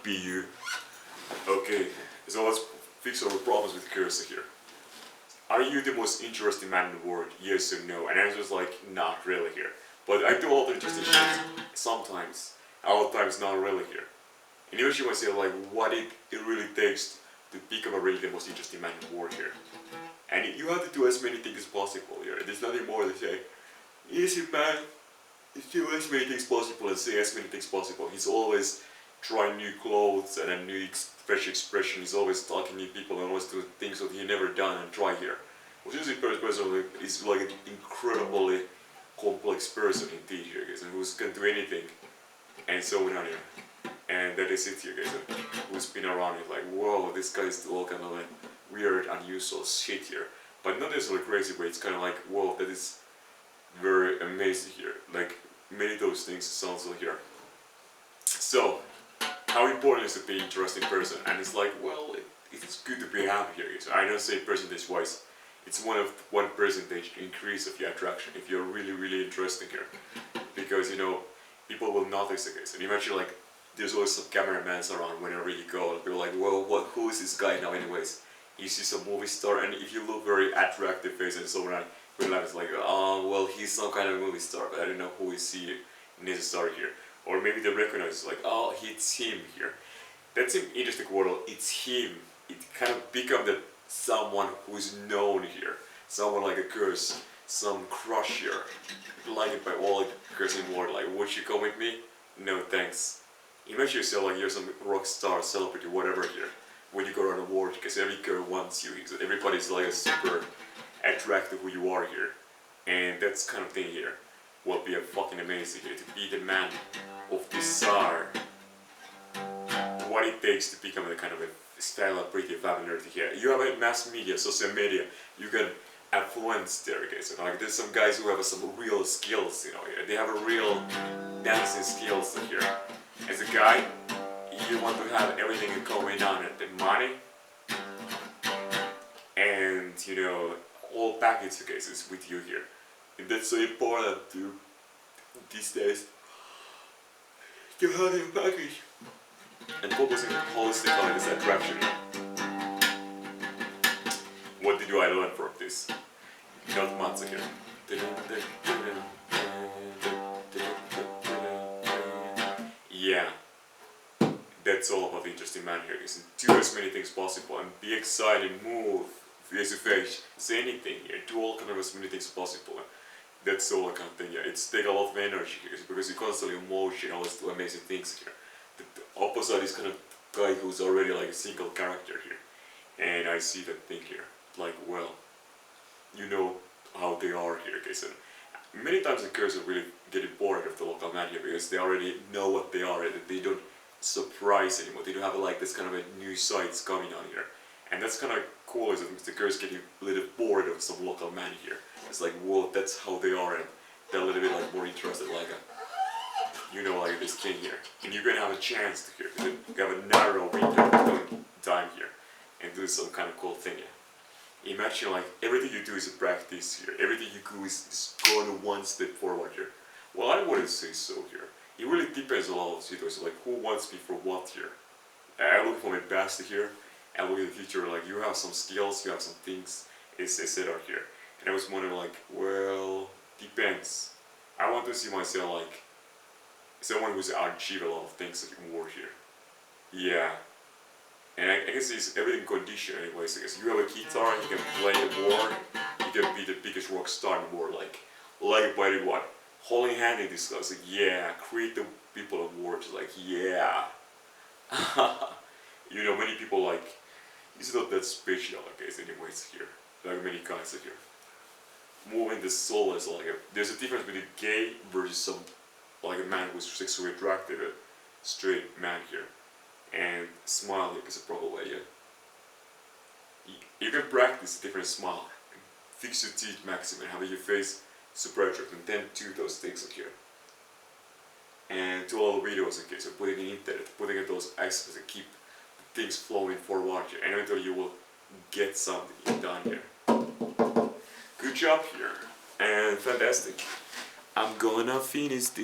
be you. Okay, so let's fix our problems with cursor here. Are you the most interesting man in the world? Yes or no? And answer is like, not really here. But I do all the interesting shit. Sometimes. Other times not really here. And you actually want to say like what it really takes to become a really the most interesting man in the world here. And you have to do as many things as possible here. There's nothing more to say, easy man, do as many things possible and say as many things possible. He's always trying new clothes and a new fresh expression. He's always talking to new people and always doing things that he never done and try here. Which is personally is like an incredibly complex person indeed here, guys, and who can do anything and so on here. And that is it here, guys, who's been around it like, whoa, this guy is all kind of like weird, unusual shit here. But not necessarily crazy, but it's kind of like, whoa, that is very amazing here. Like, many of those things sounds like here. So, how important is to be an interesting person? And it's like, well, it's good to be happy here, guys. I don't say percentage-wise. It's one percentage increase of your attraction if you're really, really interesting here. Because, you know, people will notice the case. And imagine like, there's always some cameramans around whenever you go, and people are like, well, who is this guy now anyways? You see some movie star, and if you look very attractive face and so on, it's like, oh, well, he's some kind of movie star, but I don't know who is he necessarily here. Or maybe they recognize, like, oh, it's him here. That's an interesting word, it's him. It kind of become that someone who is known here. Someone like a curse, some crush here. Like it by all like cursing word, like, would you come with me? No thanks. Imagine yourself like you're some rock star, celebrity, whatever here. When you go around the world, because every girl wants you, everybody's like a super attractive who you are here. And that's kind of thing here will be a fucking amazing here, to be the man of desire. What it takes to become the kind of a style of pretty family here. You have a mass media, social media, you can affluence there, guys. You know, like there's some guys who have some real skills, you know, they have a real dancing skills here. As a guy, you want to have everything going on, the money, and you know, all package cases with you here. And that's so important to these days to have a package and focusing holistic on this attraction. What did I learn from this? Not months ago. Yeah, that's all about the interesting man here. Is do as many things possible and be excited, move face to face, say anything here, do all kind of as many things possible. That's all kind of thing. Yeah, it's take a lot of energy here because you're constantly in motion, always do amazing things here. The opposite is kind of guy who's already like a single character here, and I see that thing here. Like, well, you know how they are here, okay? So many times the girls are really getting bored of the local man here because they already know what they are and they don't surprise anymore. They don't have like this kind of a new sights coming on here. And that's kind of cool is that the girls getting a little bored of some local man here. It's like, whoa, that's how they are, and they're a little bit like more interested, like a, you know, like this thing here. And you're gonna have a chance to here. You have a narrow window of time here and do some kind of cool thing here. Imagine like everything you do is a practice here. Everything you do is going one step forward here. Well, I wouldn't say so here. It really depends on a lot of situations, like who wants me for what here. I look for my best here. I look at the future, like you have some skills, you have some things, etc. here. And I was wondering like, well, depends. I want to see myself like someone who's achieved a lot of things in war here. Yeah. And I guess it's everything conditioned anyways, because you have a guitar, you can play a war, you can be the biggest rock star in the world, like by the what? Holding hand in this guys, like yeah, create the people of war, just like yeah. You know, many people like, it's not that special, I guess, anyways here, like many guys are here. Moving the soul is like, there's a difference between gay versus some, like a man who's sexually attractive, a straight man here. And smiling is a proper way, yeah. You can practice a different smile. Fix your teeth maximum, have your face super attractive, and then do those things here. And do all the videos, okay, so putting in internet, putting in those aspects and keep things flowing forward here, and eventually you will get something done here. Good job here, and fantastic. I'm gonna finish this.